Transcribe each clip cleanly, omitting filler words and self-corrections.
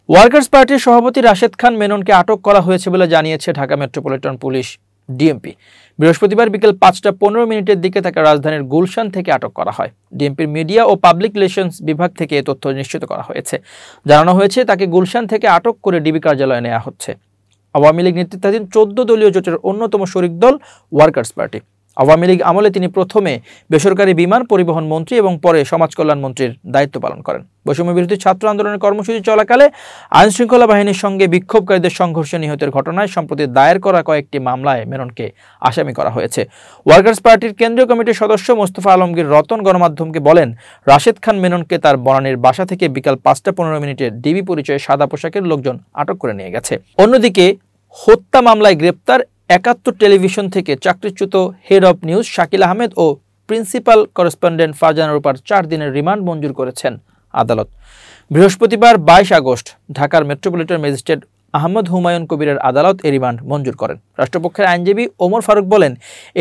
Workers পার্টির সভাপতি রাশেদ খান মেননকে আটক করা হয়েছে বলে জানিয়েছে ঢাকা মেট্রোপলিটন পুলিশ ডিএমপি। বৃহস্পতিবার বিকেল 5টা 15 মিনিটের দিকে তাকে রাজধানীর গুলশান থেকে আটক করা হয়। ডিএমপির মিডিয়া ও পাবলিক রিলেশনস বিভাগ থেকে এই তথ্য নিশ্চিত করা হয়েছে। জানানো হয়েছে তাকে গুলশান থেকে আটক করে ডিবি কার্যালয়ে নেওয়া হচ্ছে। আওয়ামী লীগ নেতৃত্বাধীন 14 দলীয় জোটের অন্যতম শরিক দল ওয়ার্কার্স পার্টি। আওয়ামী লীগ আমলে তিনি প্রথমে বেসরকারি বিমান পরিবহন মন্ত্রী এবং পরে সমাজ কল্যাণ মন্ত্রীর দায়িত্ব পালন করেন। বৈষম্য বিরোধী ছাত্র আন্দোলনের কর্মসূচি চলাকালে আইনশৃঙ্খলা বাহিনীর সঙ্গে বিক্ষোভকারীদের সংঘর্ষে নিহতের ঘটনায় সম্প্রতি দায়ের করা কয়েকটি মামলায় মেননকে আসামি করা হয়েছে। ওয়ার্কার্স পার্টির কেন্দ্রীয় কমিটির সদস্য মোস্তফা আলমগীর রতন গণমাধ্যমকে বলেন, রাশেদ খান মেননকে তার বনানীর বাসা থেকে বিকাল 5টা 15 মিনিটে ডিবি পরিচয়ে সাদা পোশাকের লোকজন আটক করে নিয়ে গেছে। অন্যদিকে হত্যা মামলায় গ্রেপ্তার 71 টেলিভিশন থেকে চাকরিচ্যুত head of news Shakil Ahmed ও প্রিন্সিপাল করেসপন্ডেন্ট ফারজানার উপর 4 দিনের রিমান্ড মঞ্জুর করেছেন আদালত। বৃহস্পতিবার 22 আগস্ট ঢাকার মেট্রোপলিটন ম্যাজিস্ট্রেট আহমদ হুমায়ুন কবিরের আদালত এই রিমান্ড মঞ্জুর করেন। রাষ্ট্রপক্ষের আইনজীবী ওমর ফারুক বলেন,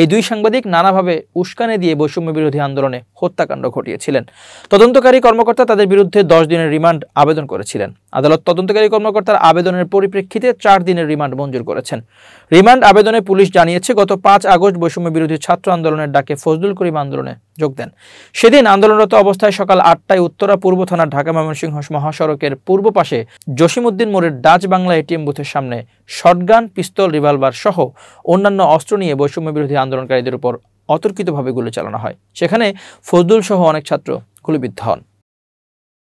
এই দুই সাংবাদিক নানাভাবে উস্কানি দিয়ে বৈষম্য বিরোধী আন্দোলনে হত্যাকাণ্ড ঘটিয়েছিলেন। তদন্তকারী কর্মকর্তা তাদের বিরুদ্ধে 10 দিনের রিমান্ড আবেদন করেছিলেন। আদালত তদন্তকারী কর্মকর্তার আবেদনের পরিপ্রেক্ষিতে 4 দিনের রিমান্ড মঞ্জুর করেছেন। রিমান্ড আবেদনে পুলিশ জানিয়েছে, গত 5 আগস্ট বৈষম্য বিরোধী ছাত্র আন্দোলনের ডাকে ফজলুল করিম আন্দোলনে যোগ দেন। সেদিন আন্দোলনরত অবস্থায় সকাল 8টায় উত্তরা পূর্ব থানার ঢাকা ময়মনসিংহ মহাসড়কের পূর্ব পাশে জসিমউদ্দিন মোড়ের ডাচ বাংলা এটিএম বুথের সামনে শটগান, পিস্তল, রিভলভার সহ অন্যান্য অস্ত্র নিয়ে বৈষম্য বিরোধী আন্দোলনকারীদের উপর অতর্কিতভাবে গুলি চালানো হয়। সেখানে ফজলুল সহ অনেক ছাত্র গুলিবিদ্ধ হন।